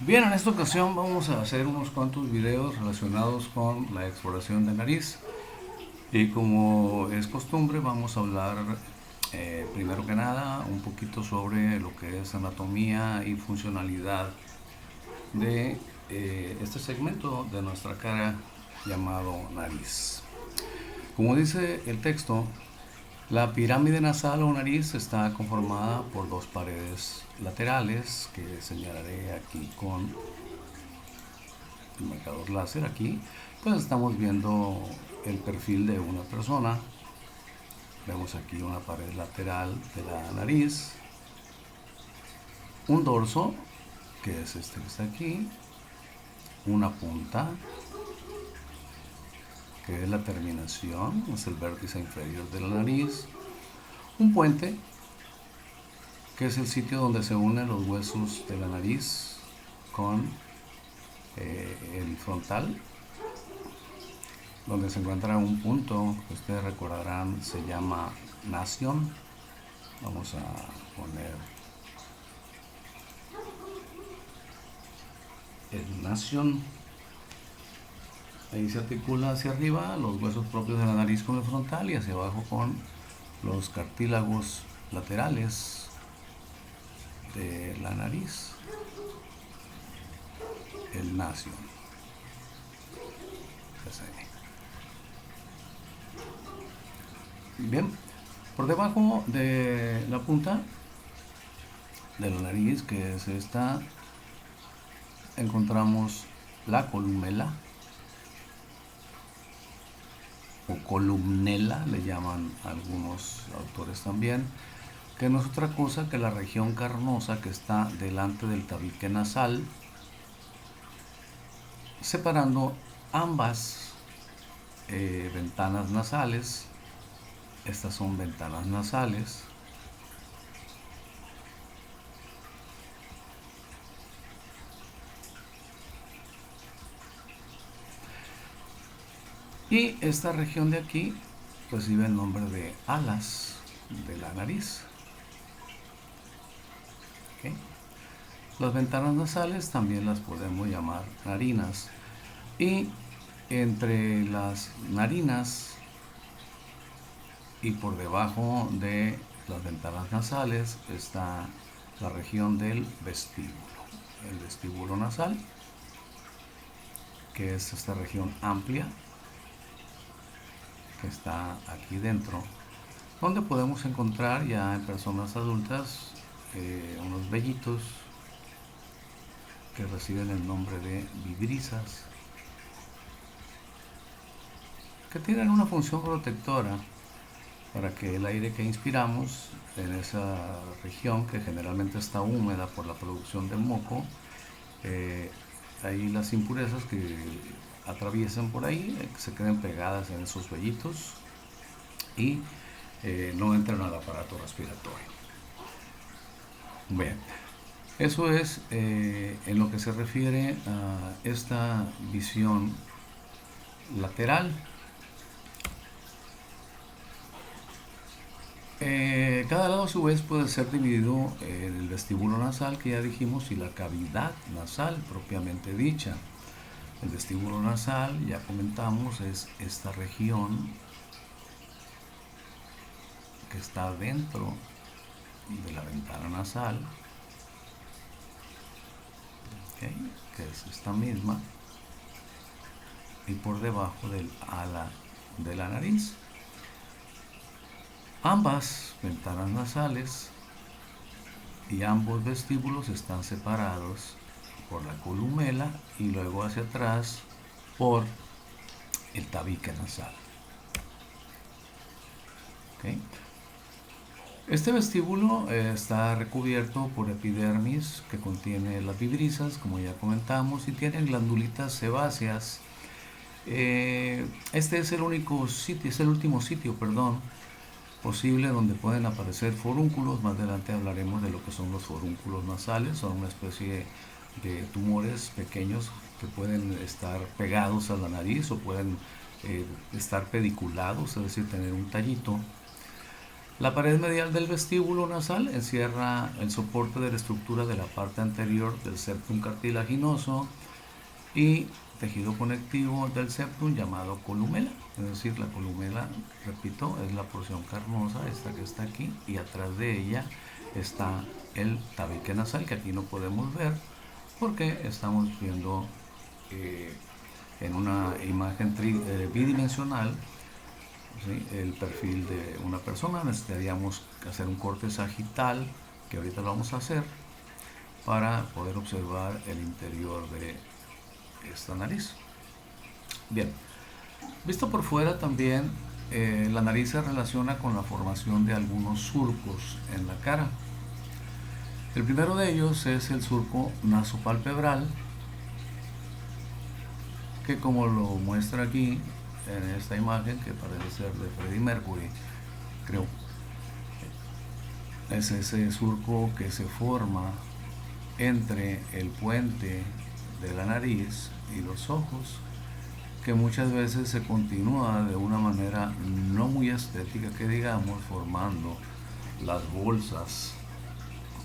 Bien, en esta ocasión vamos a hacer unos cuantos videos relacionados con la exploración de nariz y como es costumbre vamos a hablar primero que nada un poquito sobre lo que es anatomía y funcionalidad de este segmento de nuestra cara llamado nariz. Como dice el texto, la pirámide nasal o nariz está conformada por dos paredes laterales que señalaré aquí con el marcador láser. Aquí pues estamos viendo el perfil de una persona. Vemos aquí una pared lateral de la nariz, un dorso, que es este que está aquí, una punta, que es la terminación, es el vértice inferior de la nariz, un puente, que es el sitio donde se unen los huesos de la nariz con el frontal, donde se encuentra un punto que ustedes recordarán se llama nación. Vamos a poner el nación. Ahí se articula hacia arriba los huesos propios de la nariz con el frontal y hacia abajo con los cartílagos laterales de la nariz. El nación. Bien, por debajo de la punta de la nariz, que es esta, encontramos la columela o columnela, le llaman algunos autores también, que no es otra cosa que la región carnosa que está delante del tabique nasal, separando ambas ventanas nasales. Estas son ventanas nasales. Y esta región de aquí recibe el nombre de alas de la nariz. ¿Okay? Las ventanas nasales también las podemos llamar narinas. Y entre las narinas y por debajo de las ventanas nasales está la región del vestíbulo. El vestíbulo nasal, que es esta región amplia que está aquí dentro, donde podemos encontrar ya en personas adultas unos vellitos que reciben el nombre de vibrisas, que tienen una función protectora para que el aire que inspiramos en esa región, que generalmente está húmeda por la producción de moco, ahí las impurezas que atraviesan por ahí se queden pegadas en esos vellitos y no entran al aparato respiratorio. Bien, eso es en lo que se refiere a esta visión lateral. Cada lado a su vez puede ser dividido en el vestíbulo nasal, que ya dijimos, y la cavidad nasal propiamente dicha. El vestíbulo nasal, ya comentamos, es esta región que está dentro de la ventana nasal, ¿okay? Que es esta misma, y por debajo del ala de la nariz. Ambas ventanas nasales y ambos vestíbulos están separados por la columela y luego hacia atrás por el tabique nasal. ¿Okay? Este vestíbulo está recubierto por epidermis que contiene las vibrisas, como ya comentamos, y tiene glandulitas sebáceas. Este es el único sitio, es el último sitio, perdón, posible donde pueden aparecer forúnculos. Más adelante hablaremos de lo que son los forúnculos nasales. Son una especie de tumores pequeños que pueden estar pegados a la nariz o pueden estar pediculados, es decir, tener un tallito. La pared medial del vestíbulo nasal encierra el soporte de la estructura de la parte anterior del septum cartilaginoso y tejido conectivo del septum llamado columela. Es decir, la columela, repito, es la porción carnosa, esta que está aquí, y atrás de ella está el tabique nasal, que aquí no podemos ver porque estamos viendo en una imagen bidimensional, ¿sí?, el perfil de una persona. Necesitaríamos hacer un corte sagital, que ahorita lo vamos a hacer, para poder observar el interior de esta nariz. Bien, visto por fuera también, la nariz se relaciona con la formación de algunos surcos en la cara. El primero de ellos es el surco nasopalpebral, que como lo muestra aquí en esta imagen, que parece ser de Freddie Mercury, creo, es ese surco que se forma entre el puente de la nariz y los ojos, que muchas veces se continúa de una manera no muy estética, que digamos, formando las bolsas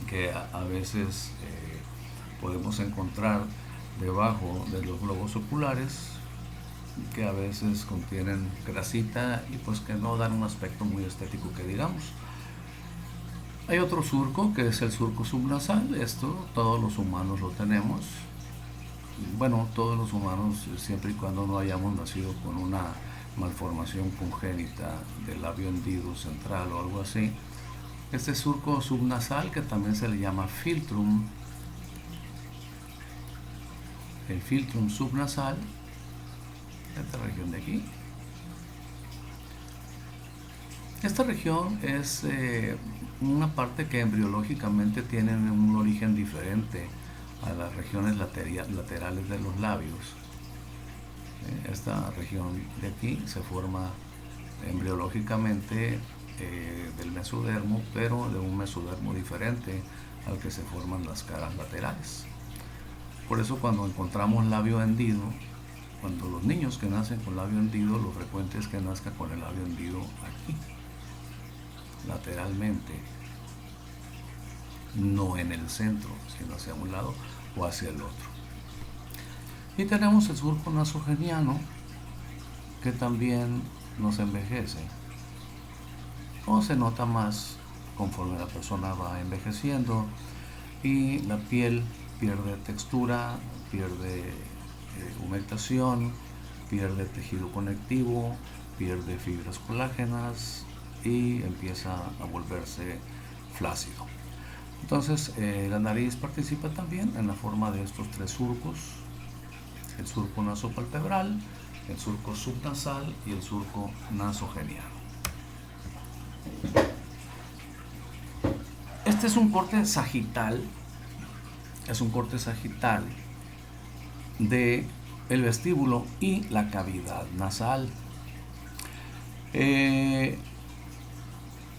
que a veces podemos encontrar debajo de los globos oculares, que a veces contienen grasita y pues que no dan un aspecto muy estético, que digamos. Hay otro surco que es el surco subnasal. Esto todos los humanos lo tenemos. Bueno, todos los humanos, siempre y cuando no hayamos nacido con una malformación congénita del labio hendido central o algo así. Este surco subnasal, que también se le llama filtrum, el filtrum subnasal, esta región de aquí. Esta región es una parte que embriológicamente tiene un origen diferente a las regiones laterales de los labios. Esta región de aquí se forma embriológicamente del mesodermo, pero de un mesodermo diferente al que se forman las caras laterales. Por eso cuando encontramos labio hendido, cuando los niños que nacen con labio hendido, lo frecuente es que nazca con el labio hendido aquí, lateralmente, no en el centro, sino hacia un lado o hacia el otro. Y tenemos el surco nasogeniano, que también nos envejece, o se nota más conforme la persona va envejeciendo, y la piel pierde textura, pierde humectación, pierde tejido conectivo, pierde fibras colágenas y empieza a volverse flácido. Entonces, la nariz participa también en la forma de estos tres surcos: el surco nasopalpebral, el surco subnasal y el surco nasogeniano. Este es un corte sagital, de el vestíbulo y la cavidad nasal.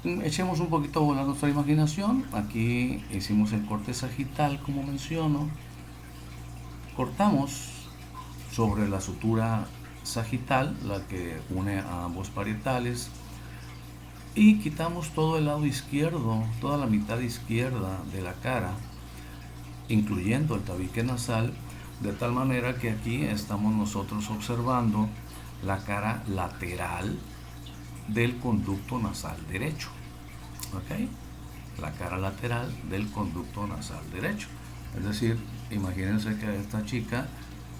Echemos un poquito a volar nuestra imaginación. Aquí hicimos el corte sagital, como menciono. Cortamos sobre la sutura sagital, la que une a ambos parietales, y quitamos todo el lado izquierdo, toda la mitad izquierda de la cara, incluyendo el tabique nasal, de tal manera que aquí estamos nosotros observando la cara lateral del conducto nasal derecho. ¿Ok? La cara lateral del conducto nasal derecho. Es decir, imagínense que a esta chica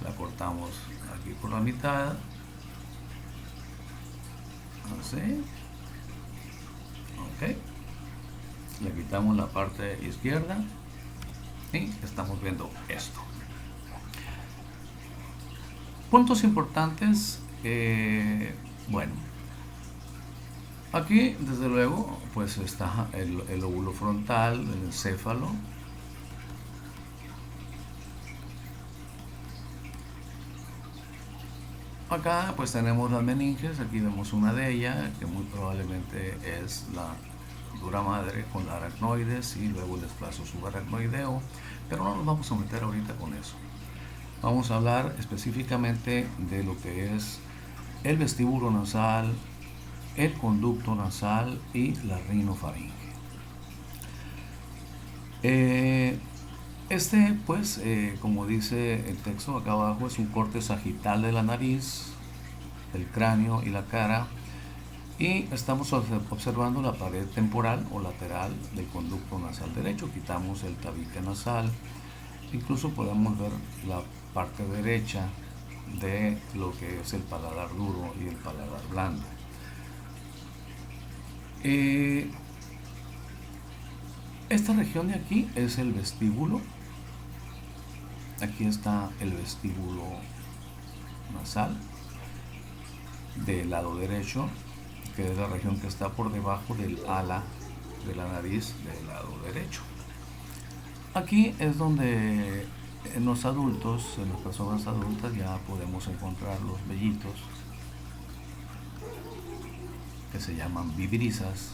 la cortamos aquí por la mitad, así. ¿Ok? Le quitamos la parte izquierda y estamos viendo esto. Puntos importantes. Bueno, aquí desde luego pues está el lóbulo frontal, el encéfalo. Acá pues tenemos las meninges. Aquí vemos una de ellas, que muy probablemente es la dura madre con la aracnoides y luego el desplazo subaracnoideo, pero no nos vamos a meter ahorita con eso. Vamos a hablar específicamente de lo que es el vestíbulo nasal, el conducto nasal y la rinofaringe. Pues, como dice el texto acá abajo, es un corte sagital de la nariz, el cráneo y la cara, y estamos observando la pared temporal o lateral del conducto nasal derecho. Quitamos el tabique nasal, incluso podemos ver la parte derecha de lo que es el paladar duro y el paladar blando. Esta región de aquí es el vestíbulo. Aquí está el vestíbulo nasal del lado derecho, que es la región que está por debajo del ala de la nariz del lado derecho. Aquí es donde en los adultos, en las personas adultas, ya podemos encontrar los vellitos que se llaman vibrisas,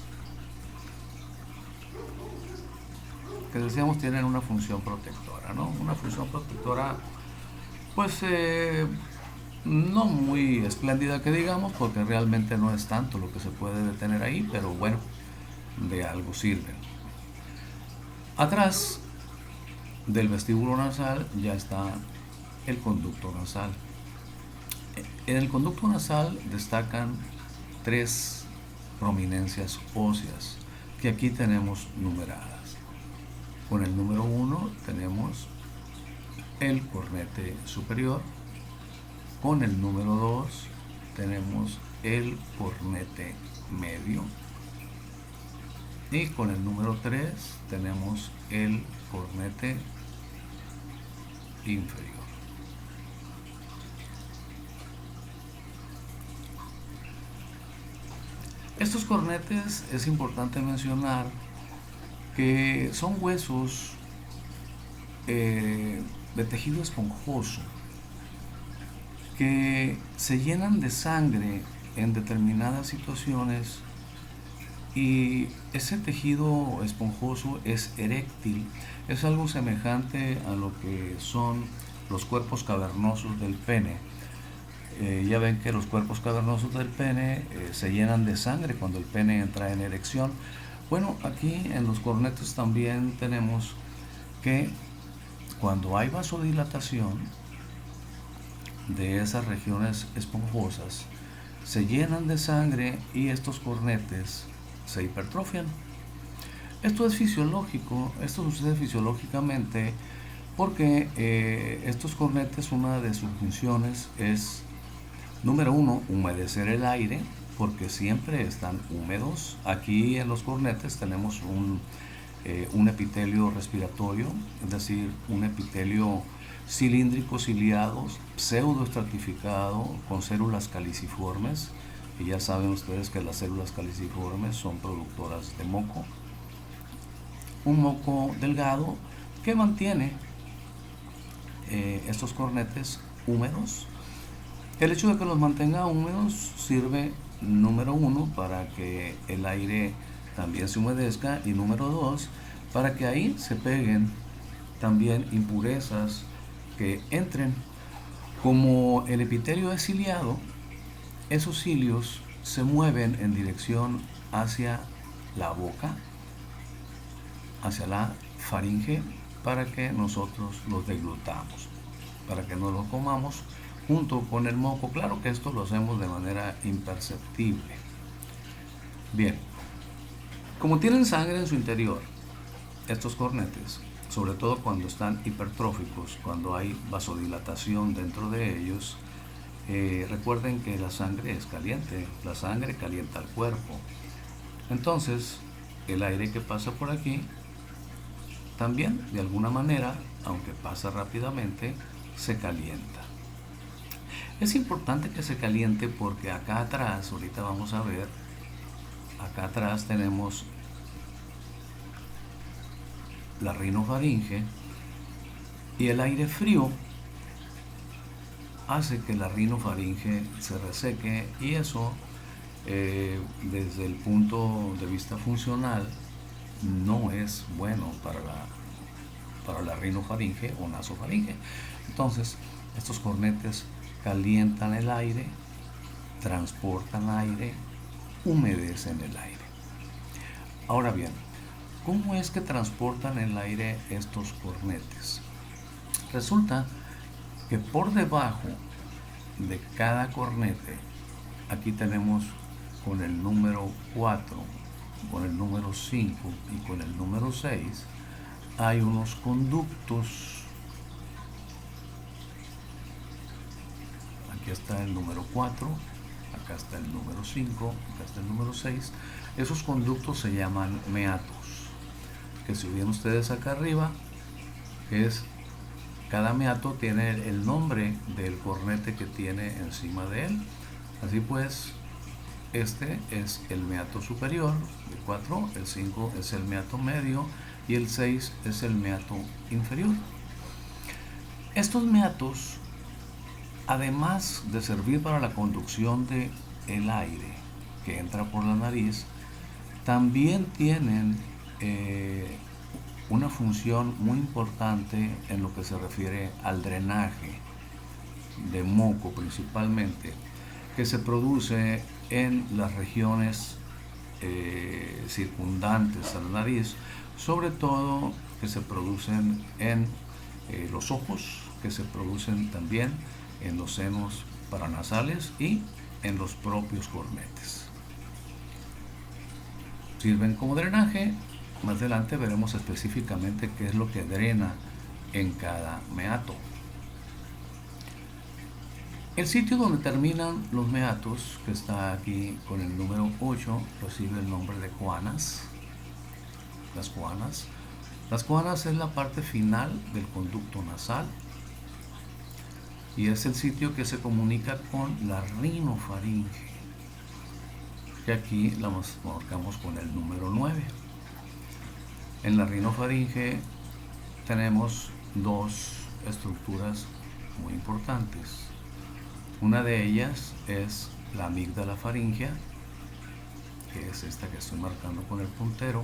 que decíamos tienen una función protectora, ¿no? Una función protectora, pues, no muy espléndida que digamos, porque realmente no es tanto lo que se puede detener ahí, pero bueno, de algo sirven. Atrás del vestíbulo nasal ya está el conducto nasal. En el conducto nasal destacan 3 prominencias óseas que aquí tenemos numeradas. Con el número 1 tenemos el cornete superior, con el número 2 tenemos el cornete medio y con el número 3 tenemos el cornete inferior. Estos cornetes es importante mencionar que son huesos de tejido esponjoso que se llenan de sangre en determinadas situaciones, y ese tejido esponjoso es eréctil. Es algo semejante a lo que son los cuerpos cavernosos del pene. Ya ven que los cuerpos cavernosos del pene se llenan de sangre cuando el pene entra en erección. Bueno, aquí en los cornetes también tenemos que cuando hay vasodilatación de esas regiones esponjosas, se llenan de sangre y estos cornetes se hipertrofian. Esto es fisiológico, esto sucede fisiológicamente porque estos cornetes, una de sus funciones es, número 1, humedecer el aire, porque siempre están húmedos. Aquí en los cornetes tenemos un epitelio respiratorio, es decir, un epitelio cilíndrico ciliado, pseudoestratificado, con células caliciformes, y ya saben ustedes que las células caliciformes son productoras de moco, un moco delgado que mantiene estos cornetes húmedos. El hecho de que los mantenga húmedos sirve, número 1, para que el aire también se humedezca, y número 2, para que ahí se peguen también impurezas que entren. Como el epitelio es ciliado, esos cilios se mueven en dirección hacia la boca, hacia la faringe, para que nosotros los deglutamos, para que no los comamos junto con el moco. Claro que esto lo hacemos de manera imperceptible. Bien, como tienen sangre en su interior, estos cornetes, sobre todo cuando están hipertróficos, cuando hay vasodilatación dentro de ellos, recuerden que la sangre es caliente, la sangre calienta el cuerpo. Entonces, el aire que pasa por aquí también, de alguna manera, aunque pasa rápidamente, se calienta. Es importante que se caliente porque acá atrás, ahorita vamos a ver, acá atrás tenemos la rinofaringe, y el aire frío hace que la rinofaringe se reseque, y eso desde el punto de vista funcional no es bueno para la rinofaringe o nasofaringe. Entonces estos cornetes calientan el aire, transportan aire humedecen el aire. Ahora bien, ¿cómo es que transportan el aire estos cornetes? Resulta que por debajo de cada cornete, aquí tenemos con el número 4, con el número 5 y con el número 6, hay unos conductos. Aquí está el número 4, acá está el número 5, acá está el número 6. Esos conductos se llaman meatos, que si ven ustedes acá arriba, cada meato tiene el nombre del cornete que tiene encima de él. Así pues, este es el meato superior, el 4, el 5 es el meato medio y el 6 es el meato inferior. Estos meatos, además de servir para la conducción del aire que entra por la nariz, también tienen una función muy importante en lo que se refiere al drenaje de moco principalmente, que se produce en las regiones circundantes a la nariz, sobre todo que se producen en los ojos, que se producen también en los senos paranasales y en los propios cornetes. Sirven como drenaje. Más adelante veremos específicamente qué es lo que drena en cada meato. El sitio donde terminan los meatos, que está aquí con el número 8, recibe el nombre de coanas. Las coanas. Las coanas es la parte final del conducto nasal y es el sitio que se comunica con la rinofaringe, que aquí la marcamos con el número 9. En la rinofaringe tenemos dos estructuras muy importantes. Una de ellas es la amígdala faríngea, que es esta que estoy marcando con el puntero,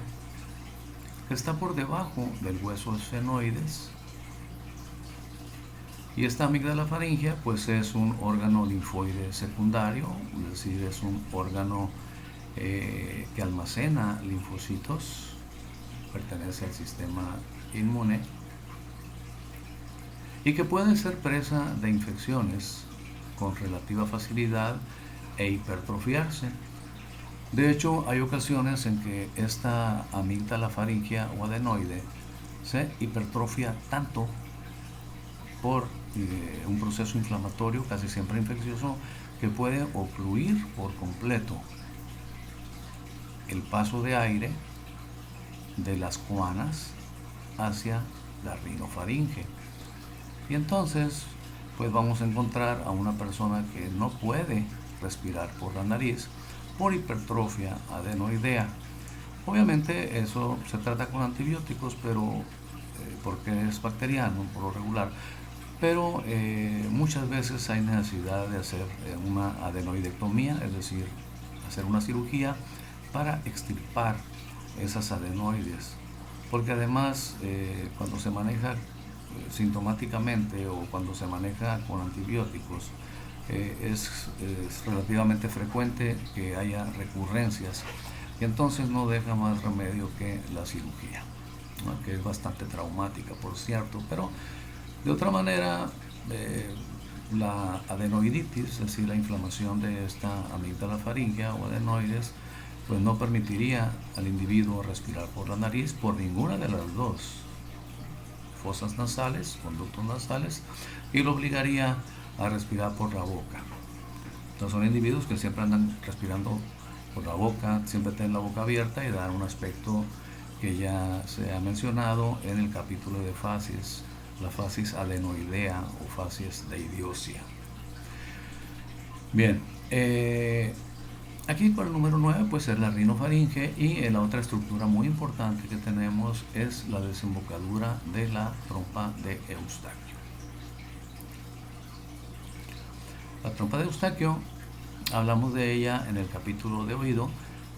que está por debajo del hueso esfenoides. Y esta amígdala faríngea pues es un órgano linfoide secundario, es decir, es un órgano que almacena linfocitos, pertenece al sistema inmune y que puede ser presa de infecciones con relativa facilidad e hipertrofiarse. De hecho, hay ocasiones en que esta amígdala faríngea o adenoide se hipertrofia tanto por un proceso inflamatorio, casi siempre infeccioso, que puede obstruir por completo el paso de aire de las coanas hacia la rinofaringe. Y entonces, pues vamos a encontrar a una persona que no puede respirar por la nariz por hipertrofia adenoidea. Obviamente eso se trata con antibióticos, pero porque es bacteriano por lo regular, pero muchas veces hay necesidad de hacer una adenoidectomía, es decir, hacer una cirugía para extirpar esas adenoides, porque además cuando se maneja sintomáticamente o cuando se maneja con antibióticos es relativamente frecuente que haya recurrencias y entonces no deja más remedio que la cirugía, ¿no? Que es bastante traumática por cierto, pero de otra manera la adenoiditis, es decir, la inflamación de esta amígdala faríngea o adenoides, pues no permitiría al individuo respirar por la nariz por ninguna de las dos fosas nasales, conductos nasales, y lo obligaría a respirar por la boca. Entonces son individuos que siempre andan respirando por la boca, siempre tienen la boca abierta y dan un aspecto que ya se ha mencionado en el capítulo de facies, la facies adenoidea o facies de idiosia. Bien, aquí por el número 9 pues es la rinofaringe y la otra estructura muy importante que tenemos es la desembocadura de la trompa de Eustaquio. La trompa de Eustaquio, hablamos de ella en el capítulo de oído,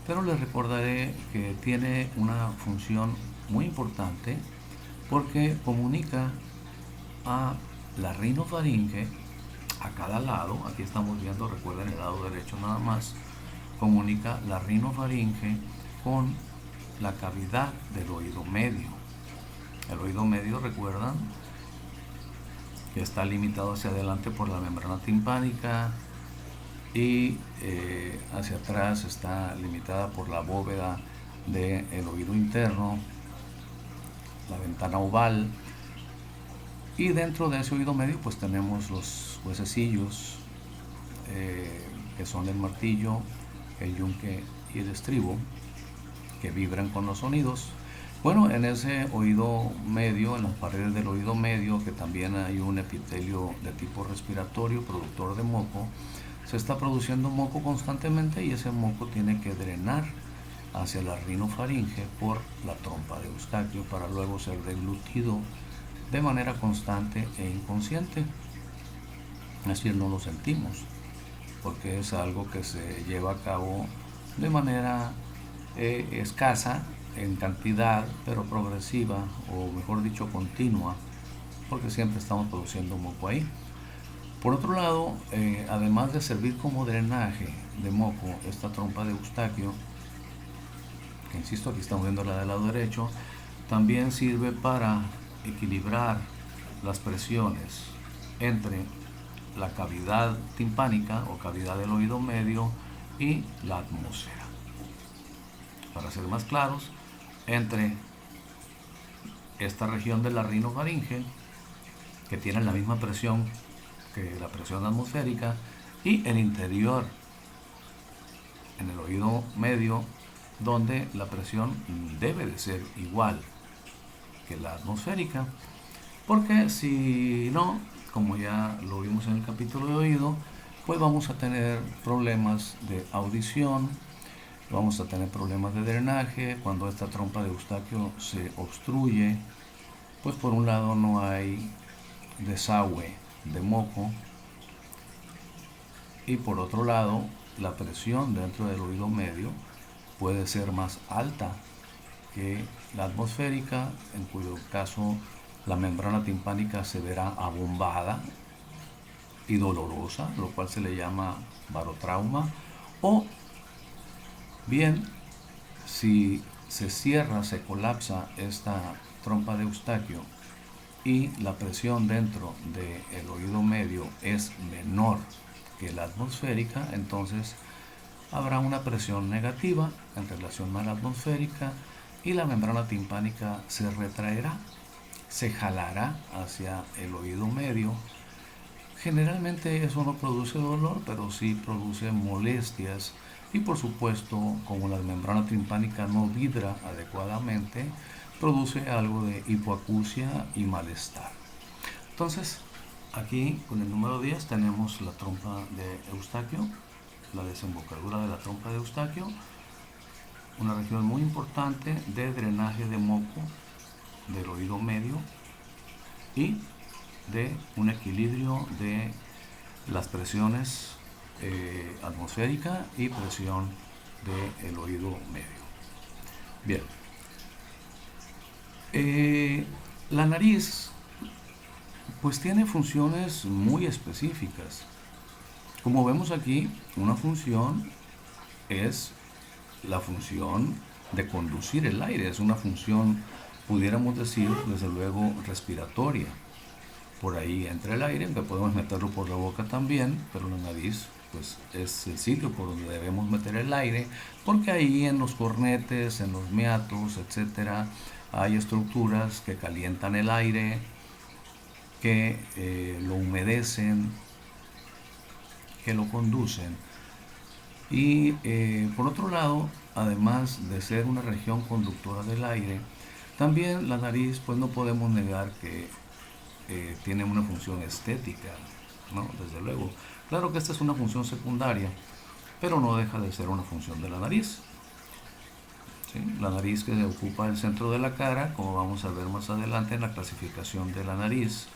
pero les recordaré que tiene una función muy importante porque comunica a la rinofaringe a cada lado. Aquí estamos viendo, recuerden, el lado derecho nada más, comunica la rinofaringe con la cavidad del oído medio. El oído medio, recuerdan, que está limitado hacia adelante por la membrana timpánica y hacia atrás está limitada por la bóveda del oído interno, la ventana oval, y dentro de ese oído medio pues tenemos los huesecillos que son el martillo, el yunque y el estribo, que vibran con los sonidos. Bueno, en ese oído medio, en las paredes del oído medio, que también hay un epitelio de tipo respiratorio, productor de moco, se está produciendo moco constantemente y ese moco tiene que drenar hacia la rinofaringe por la trompa de Eustaquio para luego ser deglutido de manera constante e inconsciente. Es decir, no lo sentimos, porque es algo que se lleva a cabo de manera escasa en cantidad, pero progresiva, o mejor dicho, continua, porque siempre estamos produciendo moco ahí. Por otro lado, además de servir como drenaje de moco, esta trompa de Eustaquio, que insisto, aquí estamos viendo la del lado derecho, también sirve para equilibrar las presiones entre la cavidad timpánica o cavidad del oído medio y la atmósfera. Para ser más claros, entre esta región de la rinofaringe, que tiene la misma presión que la presión atmosférica, y el interior, en el oído medio, donde la presión debe de ser igual que la atmosférica, porque si no, como ya lo vimos en el capítulo de oído, pues vamos a tener problemas de audición, vamos a tener problemas de drenaje. Cuando esta trompa de Eustaquio se obstruye, pues por un lado no hay desagüe de moco y por otro lado la presión dentro del oído medio puede ser más alta que la atmosférica, en cuyo caso la membrana timpánica se verá abombada y dolorosa, lo cual se le llama barotrauma. O bien, si se cierra, se colapsa esta trompa de Eustaquio y la presión dentro del oído medio es menor que la atmosférica, entonces habrá una presión negativa en relación a la atmosférica y la membrana timpánica se retraerá, se jalará hacia el oído medio. Generalmente eso no produce dolor, pero sí produce molestias y por supuesto, como la membrana timpánica no vibra adecuadamente, produce algo de hipoacusia y malestar. Entonces, aquí con el número 10 tenemos la trompa de Eustaquio, la desembocadura de la trompa de Eustaquio, una región muy importante de drenaje de moco del oído medio y de un equilibrio de las presiones atmosférica y presión del oído medio. Bien, la nariz pues tiene funciones muy específicas. Como vemos aquí, una función es la función de conducir el aire, es una función, pudiéramos decir, desde luego, respiratoria. Por ahí entra el aire, que podemos meterlo por la boca también, pero la nariz pues es el sitio por donde debemos meter el aire, porque ahí en los cornetes, en los meatos, etcétera, hay estructuras que calientan el aire, que lo humedecen, que lo conducen. Y por otro lado, además de ser una región conductora del aire, también la nariz, pues no podemos negar que tiene una función estética, ¿no? Desde luego. Claro que esta es una función secundaria, pero no deja de ser una función de la nariz. ¿Sí? La nariz que ocupa el centro de la cara, como vamos a ver más adelante en la clasificación de la nariz,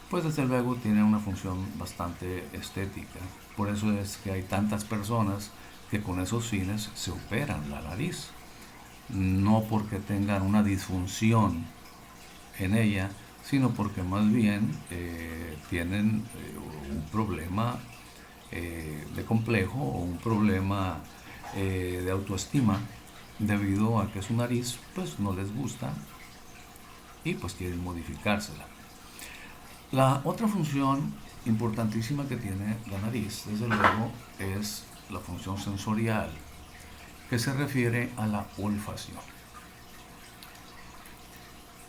pues desde luego tiene una función bastante estética. Por eso es que hay tantas personas que con esos fines se operan la nariz. No porque tengan una disfunción en ella, sino porque más bien tienen un problema de complejo o un problema de autoestima debido a que su nariz pues no les gusta y pues quieren modificársela. La otra función importantísima que tiene la nariz, desde luego, es la función sensorial, que se refiere a la olfacción.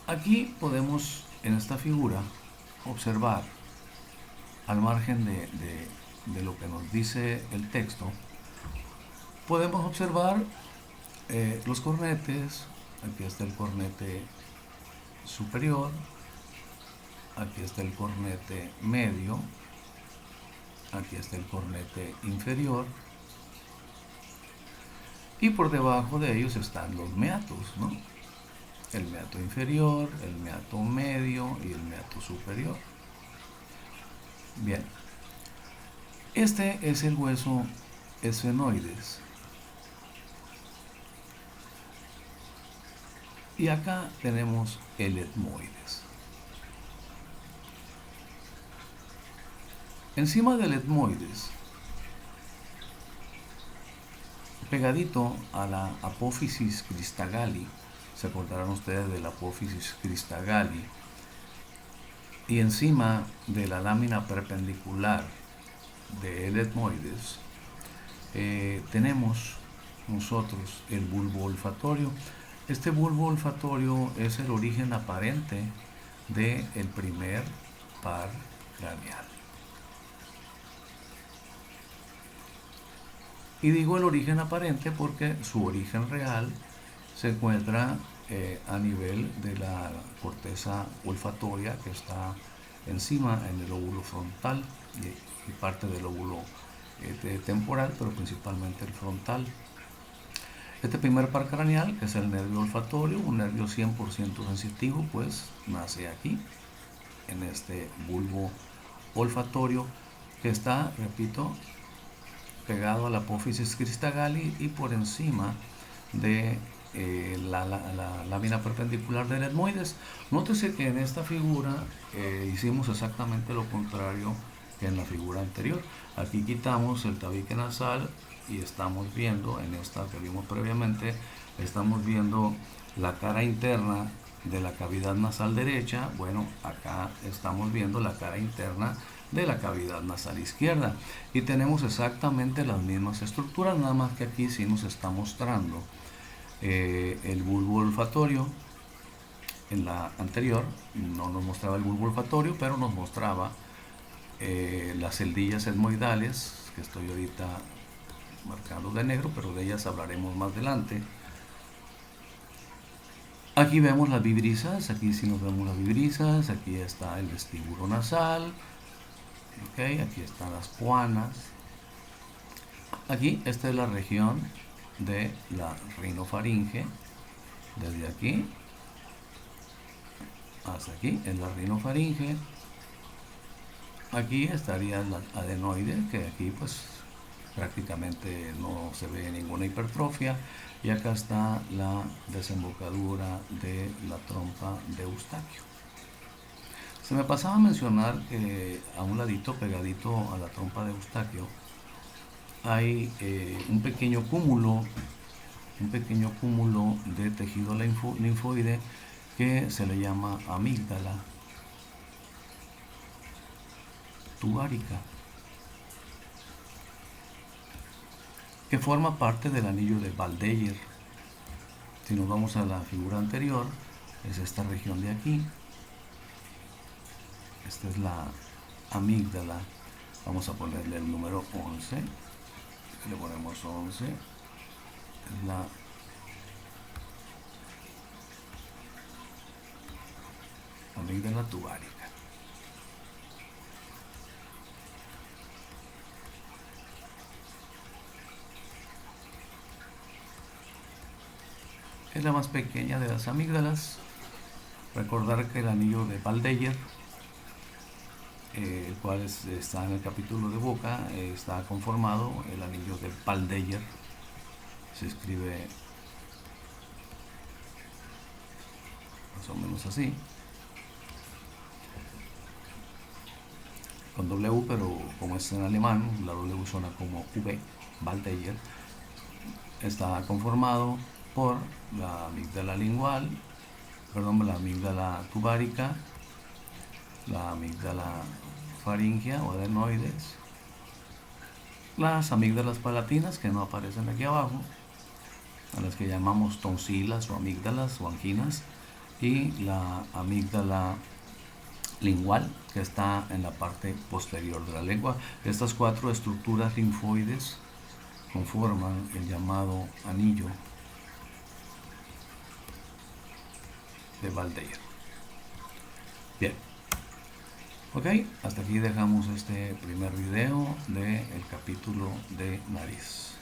Aquí podemos, en esta figura, observar, al margen de lo que nos dice el texto, podemos observar los cornetes. Aquí está el cornete superior, aquí está el cornete medio, aquí está el cornete inferior, y por debajo de ellos están los meatos, ¿no? El meato inferior, el meato medio y el meato superior. Bien, este es el hueso esfenoides. Y acá tenemos el etmoides. Encima del etmoides, pegadito a la apófisis cristagalli, se acordarán ustedes de la apófisis cristagalli, y encima de la lámina perpendicular del etmoides, tenemos nosotros el bulbo olfatorio. Este bulbo olfatorio es el origen aparente del primer par craneal. Y digo el origen aparente porque su origen real se encuentra a nivel de la corteza olfatoria, que está encima en el lóbulo frontal y parte del lóbulo temporal, pero principalmente el frontal. Este primer par craneal, que es el nervio olfatorio, un nervio 100% sensitivo, pues nace aquí, en este bulbo olfatorio, que está, repito, pegado a la apófisis cristagalli y por encima de la lámina perpendicular del etmoides. Nótese que en esta figura hicimos exactamente lo contrario que en la figura anterior. Aquí quitamos el tabique nasal y estamos viendo, en esta que vimos previamente, estamos viendo la cara interna de la cavidad nasal derecha. Bueno, acá estamos viendo la cara interna de la cavidad nasal izquierda y tenemos exactamente las mismas estructuras, nada más que aquí sí nos está mostrando el bulbo olfatorio. En la anterior no nos mostraba el bulbo olfatorio, pero nos mostraba las celdillas etmoidales, que estoy ahorita marcando de negro, pero de ellas hablaremos más adelante. Aquí vemos las vibrisas, aquí sí nos vemos las vibrisas, aquí está el vestíbulo nasal, okay, aquí están las guanas. Aquí esta es la región de la rinofaringe, desde aquí hasta aquí es la rinofaringe. Aquí estaría la adenoide, que aquí pues prácticamente no se ve ninguna hipertrofia, y acá está la desembocadura de la trompa de Eustaquio. Se me pasaba a mencionar que a un ladito, pegadito a la trompa de Eustaquio, hay un pequeño cúmulo de tejido linfoide que se le llama amígdala tubárica, que forma parte del anillo de Waldeyer. Si nos vamos a la figura anterior, es esta región de aquí. Esta es la amígdala. Vamos a ponerle el número 11. Le ponemos 11. Es la amígdala tubárica. Es la más pequeña de las amígdalas. Recordar que el anillo de Waldeyer, el cual está en el capítulo de boca, está conformado, el anillo de Waldeyer se escribe más o menos así, con W, pero como es en alemán, la W suena como V, Waldeyer. está conformado por la amígdala lingual, perdón, la amígdala tubárica, la amígdala faríngea o adenoides, las amígdalas palatinas que no aparecen aquí abajo, a las que llamamos tonsilas o amígdalas o anginas, y la amígdala lingual que está en la parte posterior de la lengua. Estas 4 estructuras linfoides conforman el llamado anillo de Valdeir. Bien, ok, hasta aquí dejamos este primer video del capítulo de nariz.